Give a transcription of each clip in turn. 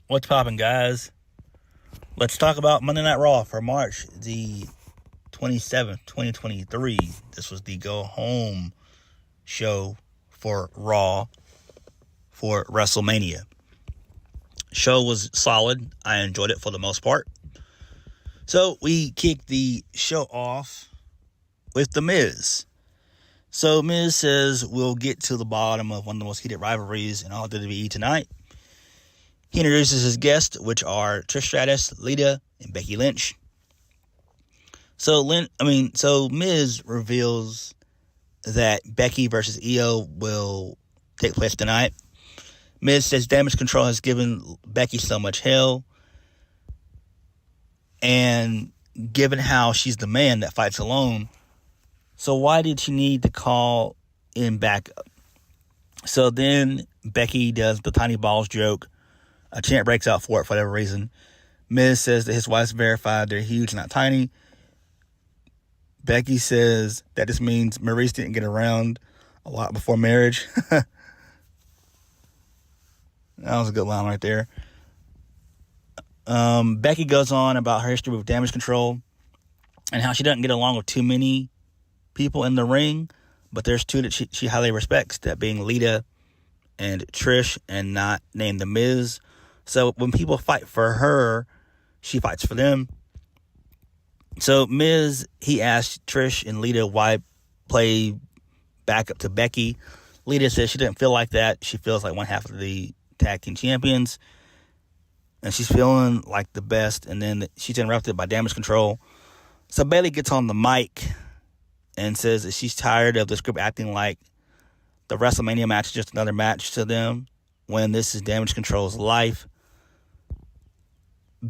What's poppin', guys? Let's talk about Monday Night Raw for March the 27th, 2023. This was the go-home show for Raw for WrestleMania. Show was solid. I enjoyed it for the most part. So we kicked the show off with The Miz. So Miz says we'll get to the bottom of one of the most heated rivalries in all WWE tonight. He introduces his guests, which are Trish Stratus, Lita, and Becky Lynch. So Miz reveals that Becky versus Io will take place tonight. Miz says Damage Control has given Becky so much hell, and given how she's the man that fights alone, so why did she need to call in backup? So then Becky does the tiny balls joke. A chant breaks out for it for whatever reason. Miz says that his wife's verified they're huge, not tiny. Becky says that this means Maurice didn't get around a lot before marriage. That was a good line right there. Becky goes on about her history with Damage Control and how she doesn't get along with too many people in the ring, but there's two that she highly respects, that being Lita and Trish, and not named The Miz. So when people fight for her, she fights for them. So Miz, he asked Trish and Lita why play backup to Becky. Lita says she didn't feel like that. She feels like one half of the tag team champions, and she's feeling like the best. And then she's interrupted by Damage Control. So Bayley gets on the mic and says that she's tired of this group acting like the WrestleMania match is just another match to them, when this is Damage Control's life.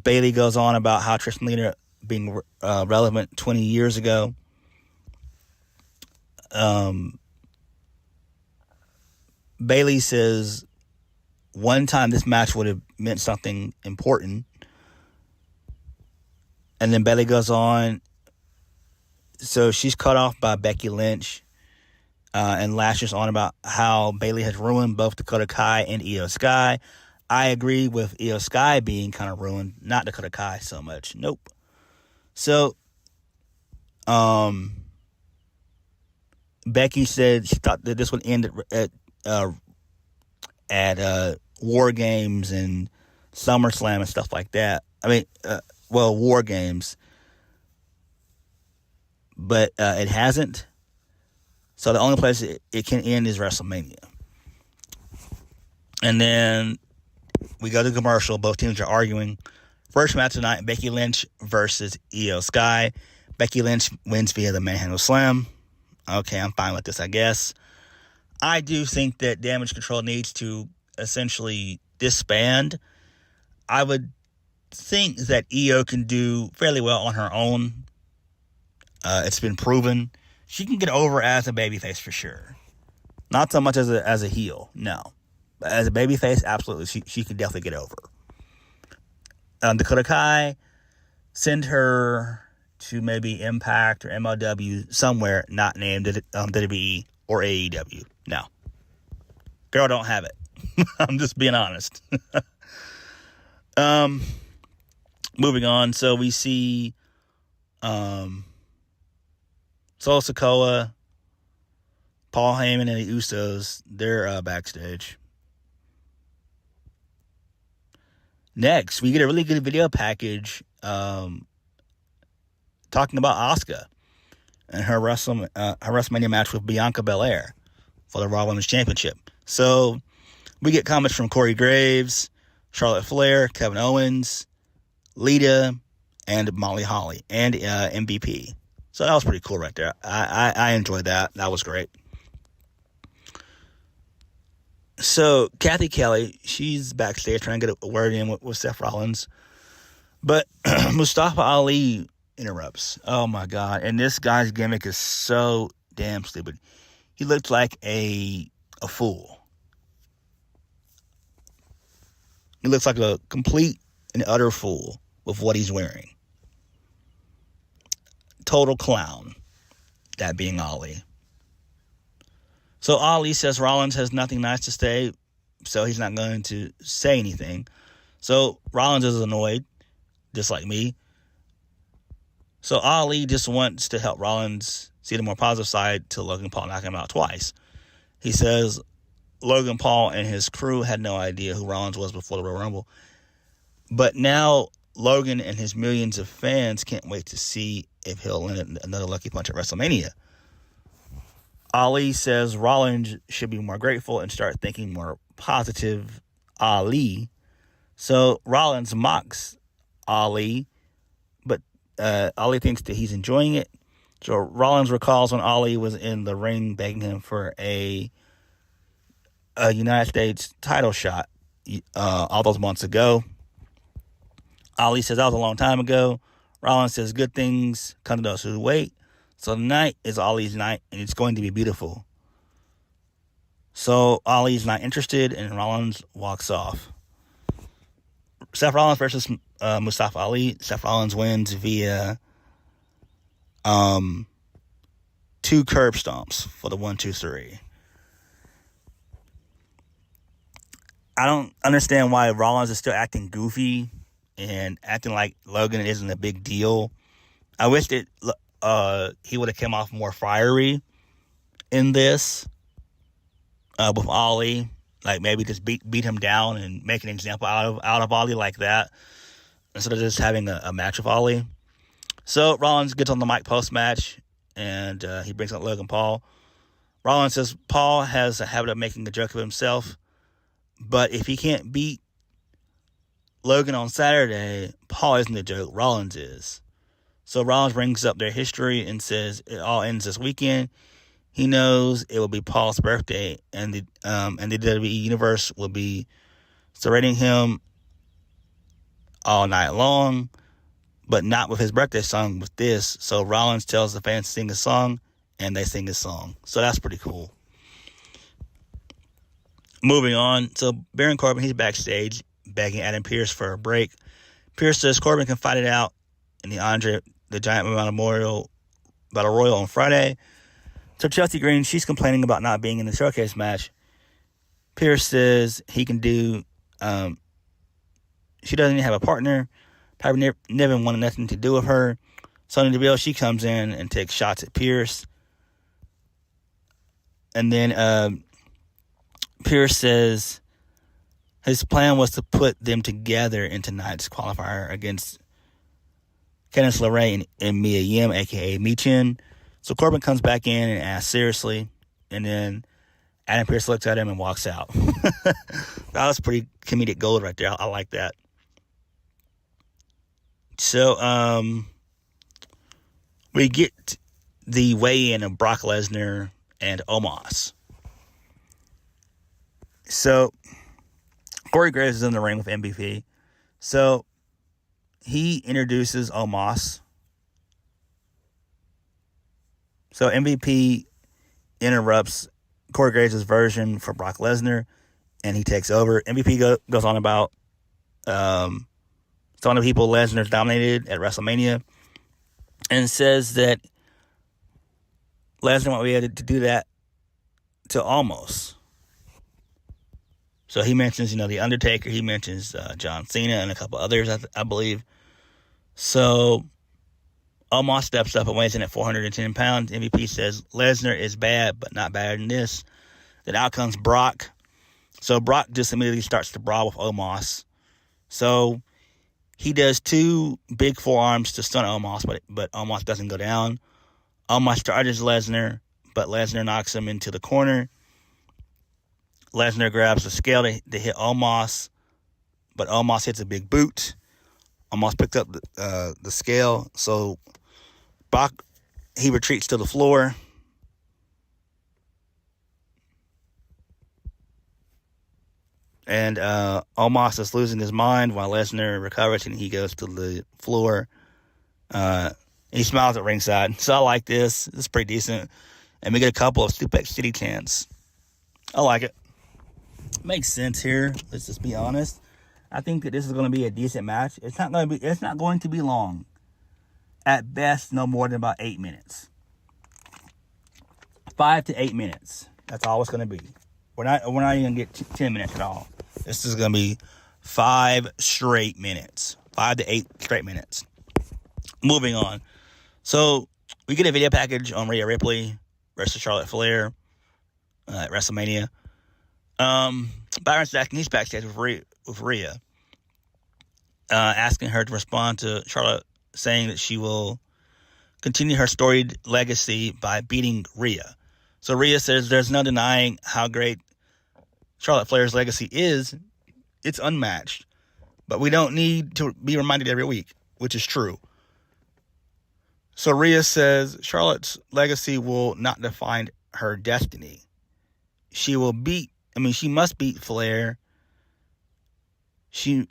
Bayley goes on about how Trish and Lita being relevant 20 years ago. Bayley says one time this match would have meant something important. And then Bayley goes on. So she's cut off by Becky Lynch and lashes on about how Bayley has ruined both Dakota Kai and Io Sky. I agree with Io Sky being kind of ruined, not Dakota Kai so much. Nope. So, Becky said she thought that this would end at War Games and SummerSlam and stuff like that. War Games. But it hasn't. So the only place it can end is WrestleMania. And then we go to commercial. Both teams are arguing. First match tonight, Becky Lynch versus Io Sky. Becky Lynch wins via the manhandle slam. Okay, I'm fine with this, I guess. I do think that Damage Control needs to essentially disband. I would think that Io can do fairly well on her own. It's been proven. She can get over as a babyface for sure. Not so much as a heel, no. But as a babyface, absolutely, she can definitely get over. Dakota Kai, send her to maybe Impact or MLW, somewhere not named WWE or AEW. No. Girl don't have it. I'm just being honest. Moving on, so we see Solo Sikoa, Paul Heyman, and the Usos. They're backstage. Next, we get a really good video package talking about Asuka and her WrestleMania match with Bianca Belair for the Raw Women's Championship. So we get comments from Corey Graves, Charlotte Flair, Kevin Owens, Lita, and Molly Holly, and MVP. So that was pretty cool right there. I enjoyed that. That was great. So Kathy Kelly, she's backstage trying to get a word in with Seth Rollins. But Mustafa Ali interrupts. Oh my God. And this guy's gimmick is so damn stupid. He looked like a fool. He looks like a complete and utter fool with what he's wearing. total clown, that being Ali. So Ali says Rollins has nothing nice to say, so he's not going to say anything. So Rollins is annoyed, just like me. So Ali just wants to help Rollins see the more positive side to Logan Paul knocking him out twice. He says Logan Paul and his crew had no idea who Rollins was before the Royal Rumble. But now Logan and his millions of fans can't wait to see if he'll land another lucky punch at WrestleMania. Ali says Rollins should be more grateful and start thinking more positive. Ali. So Rollins mocks Ali, but Ali thinks that he's enjoying it. So Rollins recalls when Ali was in the ring begging him for a United States title shot all those months ago. Ali says that was a long time ago. Rollins says good things come to those who wait. So tonight is Ali's night, and it's going to be beautiful. So Ali's not interested, and Rollins walks off. Seth Rollins versus Mustafa Ali. Seth Rollins wins via 2 curb stomps for the 1, 2, 3. I don't understand why Rollins is still acting goofy and acting like Logan isn't a big deal. I wish that he would have come off more fiery in this with Ali. Like maybe just beat him down and make an example out of Ali like that, instead of just having a match with Ali. So Rollins gets on the mic post-match, and he brings up Logan Paul. Rollins says Paul has a habit of making a joke of himself, but if he can't beat Logan on Saturday, Paul isn't the joke, Rollins is. So Rollins brings up their history and says it all ends this weekend. He knows it will be Paul's birthday, and the WWE Universe will be surrounding him all night long, but not with his birthday song, with this. So Rollins tells the fans to sing a song, and they sing a song. So that's pretty cool. Moving on, so Baron Corbin, he's backstage begging Adam Pearce for a break. Pearce says Corbin can fight it out in the Andre the Giant Memorial Battle Royal on Friday. So Chelsea Green, she's complaining about not being in the showcase match. Pearce says he can do. She doesn't even have a partner. Probably never wanted nothing to do with her. Sonya Deville, she comes in and takes shots at Pearce. And then Pearce says his plan was to put them together in tonight's qualifier against Candice LeRae and Mia Yim, a.k.a. Michin. So Corbin comes back in and asks seriously, and then Adam Pearce looks at him and walks out. That was pretty comedic gold right there. I like that. So we get the weigh-in of Brock Lesnar and Omos. So Corey Graves is in the ring with MVP. So he introduces Omos. So MVP interrupts Corey Graves' version for Brock Lesnar, and he takes over. MVP goes on about some of the people Lesnar's dominated at WrestleMania, and says that Lesnar won't be able to do that to Omos. So he mentions, The Undertaker. He mentions John Cena and a couple others, I believe. So Omos steps up and weighs in at 410 pounds. MVP says Lesnar is bad, but not better than this. Then out comes Brock. So Brock just immediately starts to brawl with Omos. So he does 2 big forearms to stun Omos, but Omos doesn't go down. Omos charges Lesnar, but Lesnar knocks him into the corner. Lesnar grabs the scale to hit Omos, but Omos hits a big boot. Omos picked up the scale, so Brock, he retreats to the floor. And Omos is losing his mind while Lesnar recovers and he goes to the floor. He smiles at ringside. So I like this. It's pretty decent. And we get a couple of Suplex City chants. I like it. Makes sense here. Let's just be honest. I think that this is going to be a decent match. It's not going to be long. at best no more than about 8 minutes. 5 to 8 minutes. That's all it's going to be. We're not even going to get 10 minutes at all. This is going to be 5 straight minutes. 5 to 8 straight minutes. Moving on. So, we get a video package on Rhea Ripley versus Charlotte Flair at WrestleMania. Byron's asking, he's backstage with Rhea. Asking her to respond to Charlotte, saying that she will continue her storied legacy by beating Rhea. So Rhea says there's no denying how great Charlotte Flair's legacy is. It's unmatched. But we don't need to be reminded every week, which is true. So Rhea says Charlotte's legacy will not define her destiny. She must beat Flair. She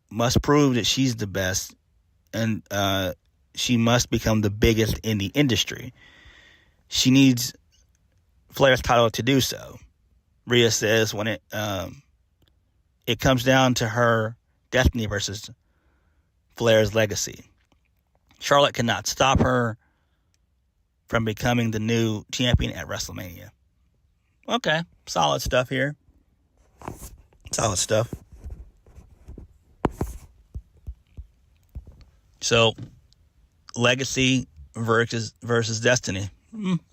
must prove that she's the best, and she must become the biggest in the industry. She needs Flair's title to do so. Rhea says when it comes down to her destiny versus Flair's legacy. Charlotte cannot stop her from becoming the new champion at WrestleMania. Okay, solid stuff here. Solid stuff. So, legacy versus destiny.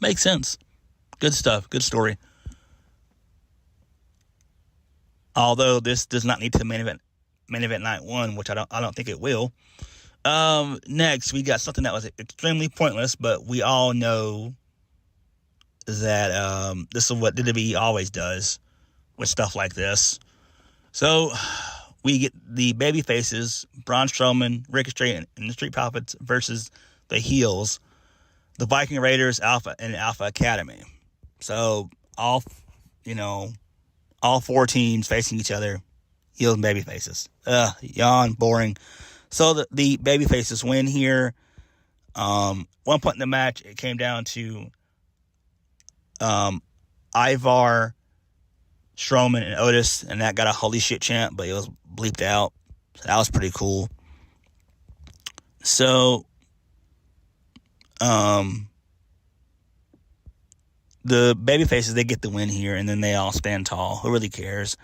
Makes sense. Good stuff. Good story. Although this does not need to main event night 1, which I don't think it will. Next, we got something that was extremely pointless, but we all know that this is what WWE always does with stuff like this. So, we get the baby faces, Braun Strowman, Ricochet, and the Street Profits versus the heels, the Viking Raiders, Alpha Academy. So, all 4 teams facing each other, heels and baby faces. Yawn, boring. So the baby faces win here. One point in the match, it came down to Ivar, Strowman, and Otis, and that got a holy shit chant, but it was bleeped out. So that was pretty cool. So, the baby faces, they get the win here, and then they all stand tall. Who really cares?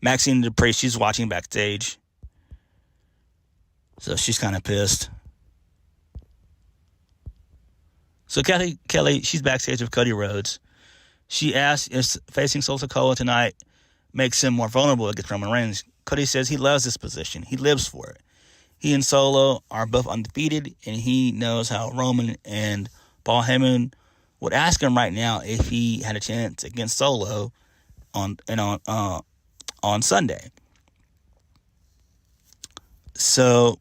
Maxine Dupree, she's watching backstage. So she's kind of pissed. So Kelly, she's backstage with Cody Rhodes. She asks if facing Solo Sikoa tonight makes him more vulnerable against Roman Reigns. Cody says he loves this position. He lives for it. He and Solo are both undefeated, and he knows how Roman and Paul Heyman would ask him right now if he had a chance against Solo on Sunday. So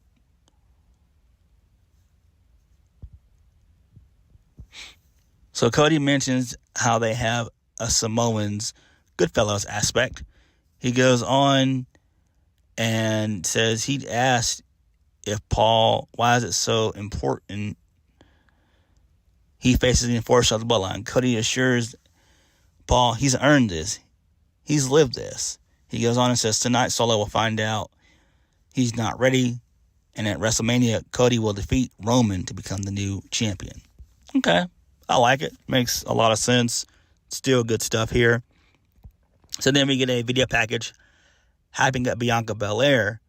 Cody mentions how they have a Samoans Goodfellas aspect. He goes on and says he'd asked if Paul, why is it so important he faces the enforcer of the bloodline. Cody assures Paul he's earned this. He's lived this. He goes on and says tonight Solo will find out he's not ready, and at WrestleMania Cody will defeat Roman to become the new champion. Okay, I like it. Makes a lot of sense. Still good stuff here. So then we get a video package hyping up Bianca Belair.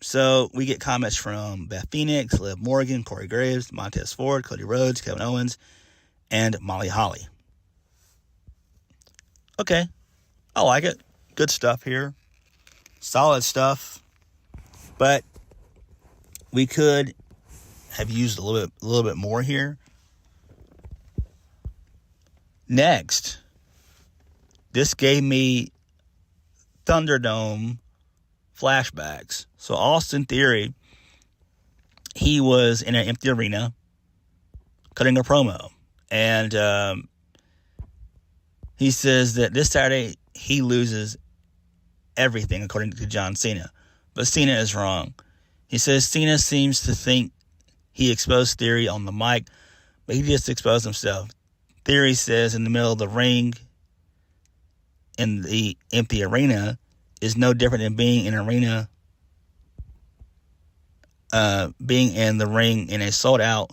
So we get comments from Beth Phoenix, Liv Morgan, Corey Graves, Montez Ford, Cody Rhodes, Kevin Owens, and Molly Holly. Okay, I like it. Good stuff here. Solid stuff. But we could have used a little bit more here. Next, this gave me Thunderdome flashbacks. So Austin Theory, he was in an empty arena cutting a promo. And he says that this Saturday he loses everything, according to John Cena. But Cena is wrong. He says Cena seems to think he exposed Theory on the mic, but he just exposed himself. Theory says in the middle of the ring in the empty arena is no different than being in an arena being in the ring in a sold-out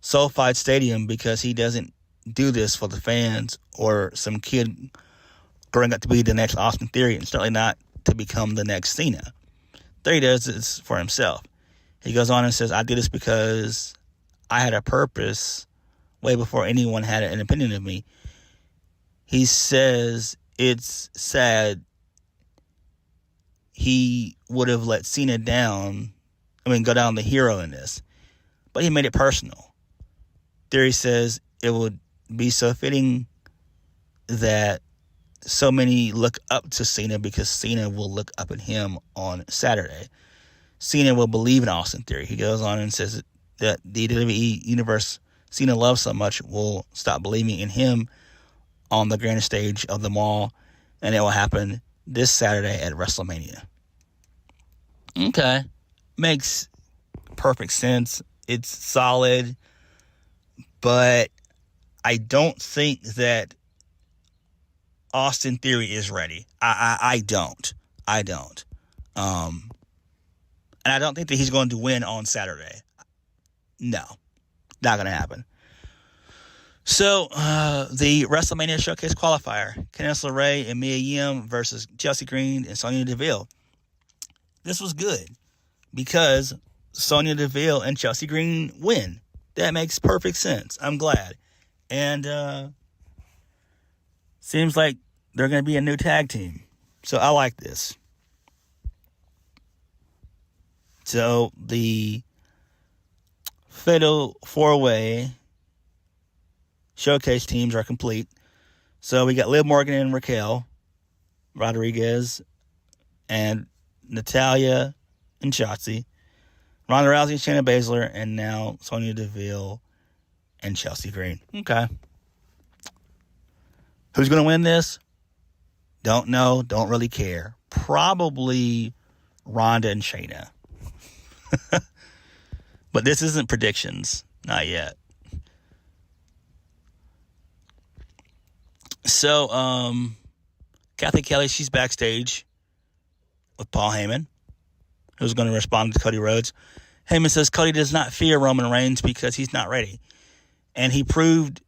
SoFi Stadium because he doesn't do this for the fans or some kid growing up to be the next Austin Theory, and certainly not to become the next Cena. Theory does this for himself. He goes on and says, I did this because I had a purpose way before anyone had an opinion of me. He says it's sad he would have let Cena down, go down the hero in this. But he made it personal. Theory says it would be so fitting that so many look up to Cena because Cena will look up at him on Saturday. Cena will believe in Austin Theory. He goes on and says that the WWE universe Cena loves so much will stop believing in him on the grand stage of them all, and it will happen this Saturday at WrestleMania. Okay. Makes perfect sense. It's solid, but I don't think that Austin Theory is ready. I don't. And I don't think that he's going to win on Saturday. No. Not going to happen. So, the WrestleMania Showcase qualifier. Candice LeRae and Mia Yim versus Chelsea Green and Sonya Deville. This was good because Sonya Deville and Chelsea Green win. That makes perfect sense. I'm glad. And seems like they're going to be a new tag team. So I like this. So the Fatal 4-Way Showcase teams are complete. So we got Liv Morgan and Raquel Rodriguez and Natalya and Shotzi, Ronda Rousey and Shayna Baszler, and now Sonya Deville and Chelsea Green. Okay. Who's going to win this? Don't know. Don't really care. Probably Ronda and Shayna. But this isn't predictions. Not yet. So, Kathy Kelly, she's backstage with Paul Heyman, who's going to respond to Cody Rhodes. Heyman says Cody does not fear Roman Reigns because he's not ready. And he proved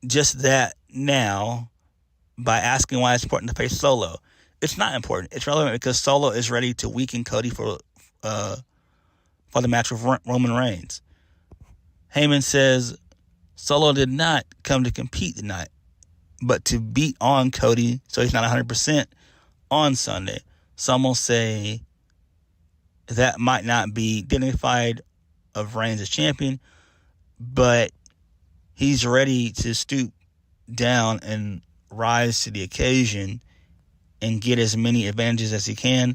just that now by asking why it's important to face Solo. It's not important. It's relevant because Solo is ready to weaken Cody for the match with Roman Reigns. Heyman says Solo did not come to compete tonight, but to beat on Cody so he's not 100% on Sunday. Some will say that might not be dignified of Reigns as champion, but he's ready to stoop down and rise to the occasion and get as many advantages as he can.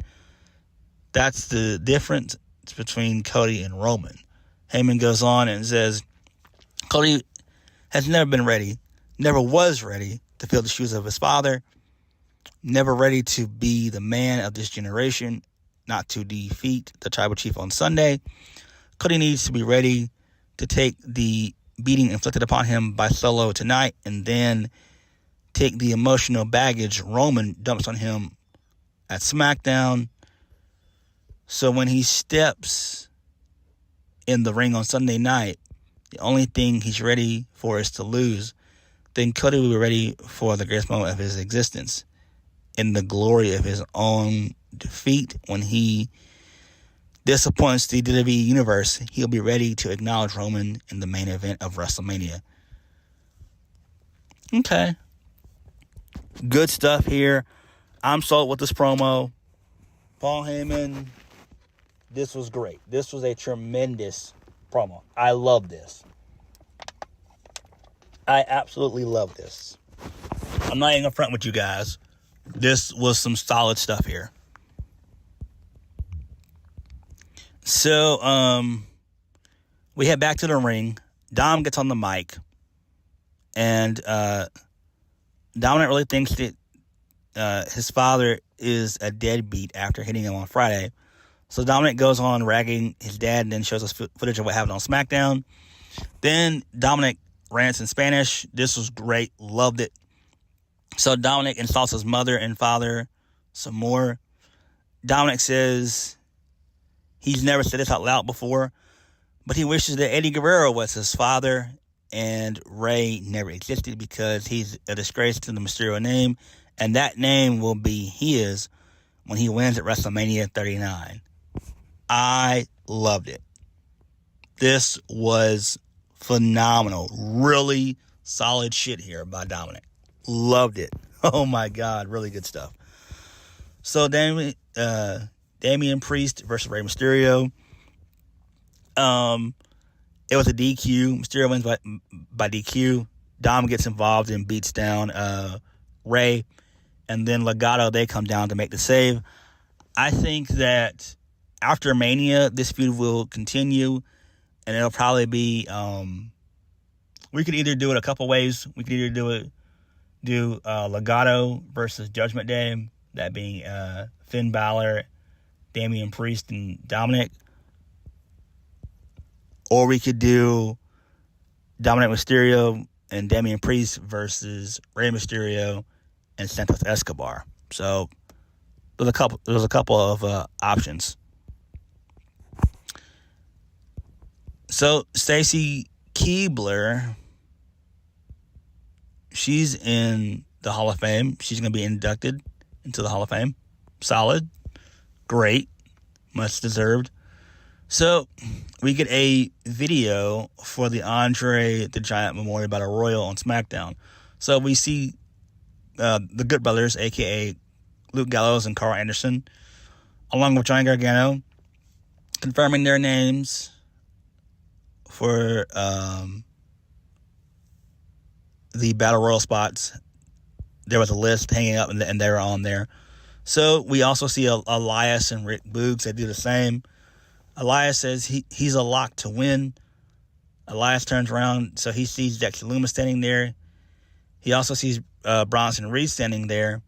That's the difference between Cody and Roman. Heyman goes on and says Cody has never been ready, never was ready to fill the shoes of his father, never ready to be the man of this generation, not to defeat the tribal chief on Sunday. Cody needs to be ready to take the beating inflicted upon him by Solo tonight and then take the emotional baggage Roman dumps on him at SmackDown. So when he steps in the ring on Sunday night, the only thing he's ready for is to lose. Then Cody will be ready for the greatest moment of his existence in the glory of his own defeat. When he disappoints the WWE Universe, he'll be ready to acknowledge Roman in the main event of WrestleMania. Okay. Good stuff here. I'm sold with this promo. Paul Heyman, this was great. This was a tremendous promo. I love this. I absolutely love this. I'm not even upfront with you guys. This was some solid stuff here. So, we head back to the ring. Dom gets on the mic. And Dominic really thinks that his father is a deadbeat after hitting him on Friday. So Dominic goes on ragging his dad and then shows us footage of what happened on SmackDown. Then Dominic rants in Spanish. This was great. Loved it. So Dominic insults his mother and father some more. Dominic says He's never said this out loud before, but he wishes that Eddie Guerrero was his father and Rey never existed because he's a disgrace to the Mysterio name, and that name will be his when he wins at WrestleMania 39. I loved it. This was phenomenal. Really solid shit here by Dominic. Loved it. Oh my God, really good stuff. So Damian Priest versus Rey Mysterio. It was a DQ. Mysterio wins by DQ. Dom gets involved and beats down Rey. And then Legado, they come down to make the save. I think that after Mania, this feud will continue. And it'll probably be... we could either do it a couple ways. We could either do Legado versus Judgment Day. That being Finn Balor, Damian Priest, and Dominic. Or we could do Dominic Mysterio and Damian Priest versus Rey Mysterio and Santos Escobar. So there's a couple of options. So Stacy Keibler, she's in the Hall of Fame. She's going to be inducted into the Hall of Fame. Solid. Great. Much deserved. So, we get a video for the Andre the Giant Memorial Battle Royal on SmackDown. So, we see the Good Brothers, a.k.a. Luke Gallows and Carl Anderson, along with Johnny Gargano, confirming their names for the Battle Royal spots. There was a list hanging up, and they were on there. So, we also see Elias and Rick Boogs. They do the same. Elias says he's a lock to win. Elias turns around, so he sees Dexter Lumis standing there. He also sees Bronson Reed standing there.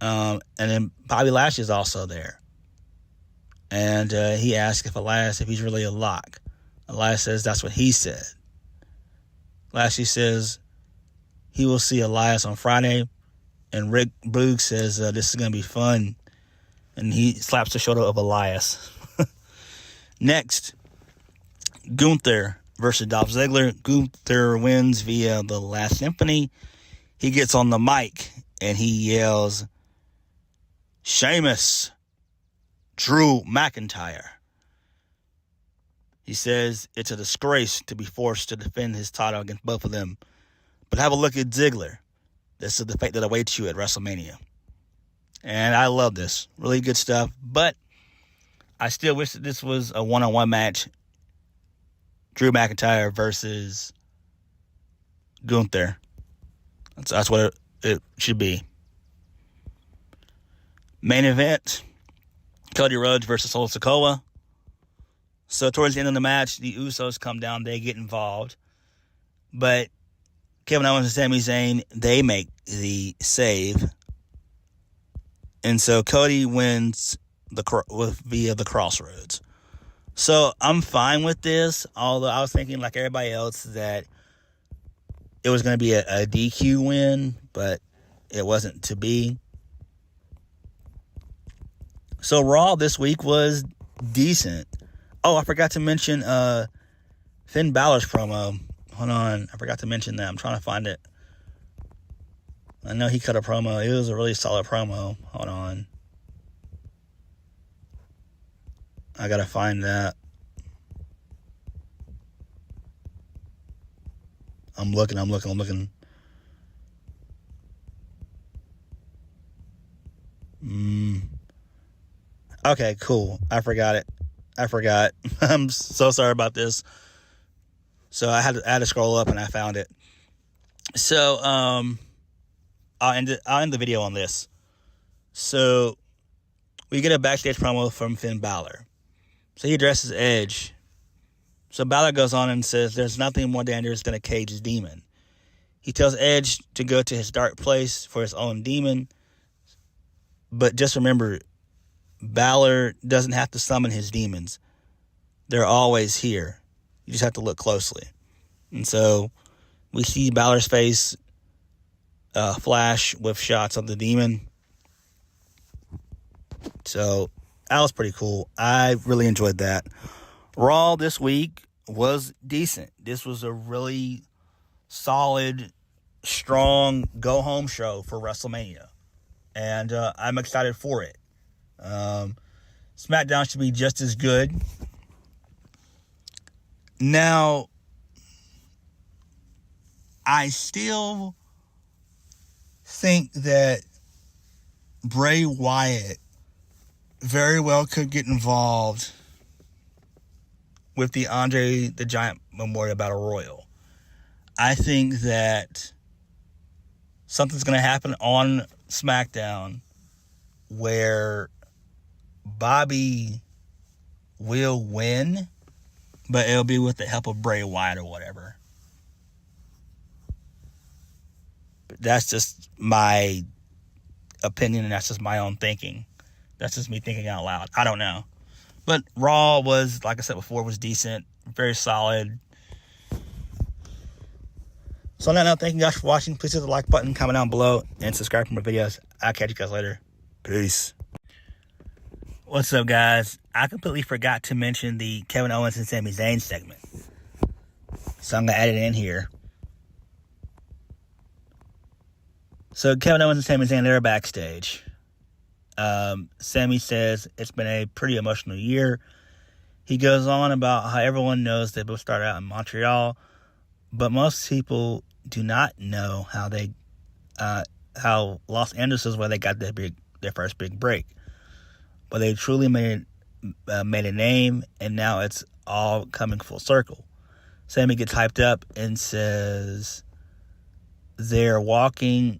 And then Bobby Lashley is also there. And he asks if he's really a lock. Elias says that's what he said. Lashley says he will see Elias on Friday. And Rick Boogs says this is going to be fun. And he slaps the shoulder of Elias. Next, Gunther versus Dolph Ziggler. Gunther wins via the Last Symphony. He gets on the mic and he yells, "Sheamus, Drew McIntyre." He says it's a disgrace to be forced to defend his title against both of them. But have a look at Ziggler. This is the fate that awaits you at WrestleMania. And I love this. Really good stuff. But I still wish that this was a one-on-one match. Drew McIntyre versus Gunther. That's what it should be. Main event, Cody Rhodes versus Solo Sikoa. So towards the end of the match, the Usos come down. They get involved. But Kevin Owens and Sami Zayn, they make the save. And so Cody wins via the Crossroads. So I'm fine with this, although I was thinking, like everybody else, that it was going to be a DQ win, but it wasn't to be. So Raw this week was decent. Oh, I forgot to mention Finn Balor's promo. Hold on, I forgot to mention that. I'm trying to find it. I know he cut a promo. It was a really solid promo. Hold on. I gotta find that. I'm looking. Okay, cool. I forgot. I'm so sorry about this. So I had to scroll up and I found it. So, I'll end the video on this. So, we get a backstage promo from Finn Balor. So, he addresses Edge. So, Balor goes on and says there's nothing more dangerous than a caged demon. He tells Edge to go to his dark place for his own demon. But just remember, Balor doesn't have to summon his demons. They're always here. You just have to look closely. And so, we see Balor's face flash with shots of the demon. So, That was pretty cool. I really enjoyed that. Raw this week was decent. This was a really solid, strong go-home show for WrestleMania. And I'm excited for it. SmackDown should be just as good. Now, I still think that Bray Wyatt very well could get involved with the Andre the Giant Memorial Battle Royal. I think that something's going to happen on SmackDown where Bobby will win, but it'll be with the help of Bray Wyatt or whatever. But that's just my opinion, and that's just my own thinking. That's just me thinking out loud. I don't know. But Raw was, like I said before, was decent. Very solid. So on that note, thank you guys for watching. Please hit the like button, comment down below, and subscribe for more videos. I'll catch you guys later. Peace. What's up, guys? I completely forgot to mention the Kevin Owens and Sami Zayn segment. So I'm going to add it in here. So Kevin Owens and Sami Zayn, they're backstage. Sami says it's been a pretty emotional year. He goes on about how everyone knows they both started out in Montreal, but most people do not know how Los Angeles is where they got their first big break. But they truly made a name, and now it's all coming full circle. Sami gets hyped up and says they're walking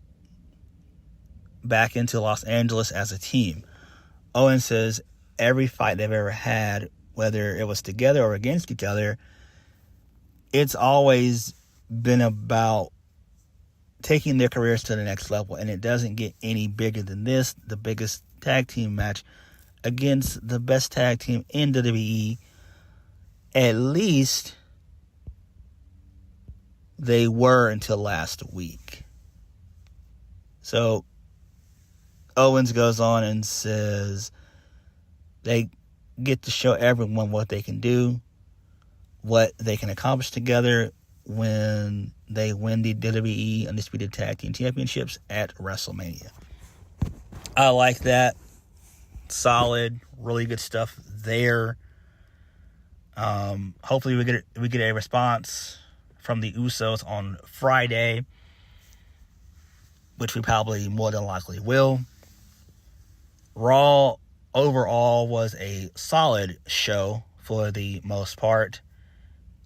back into Los Angeles as a team. Owen says every fight they've ever had, whether it was together or against each other, it's always been about taking their careers to the next level, and it doesn't get any bigger than this, the biggest tag team match against the best tag team in WWE. At least they were until last week. So Owens goes on and says they get to show everyone what they can do, what they can accomplish together when they win the WWE Undisputed Tag Team Championships at WrestleMania. I like that. Solid, really good stuff there. Hopefully we get a response from the Usos on Friday, which we probably more than likely will. Raw overall was a solid show for the most part,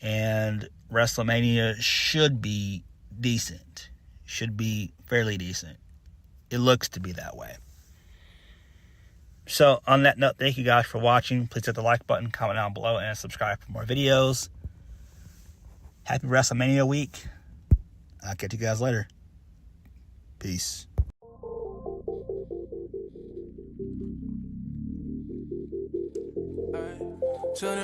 and WrestleMania should be decent. Should be fairly decent. It looks to be that way. So, on that note, thank you guys for watching. Please hit the like button, comment down below, and subscribe for more videos. Happy WrestleMania week. I'll catch you guys later. Peace. Tune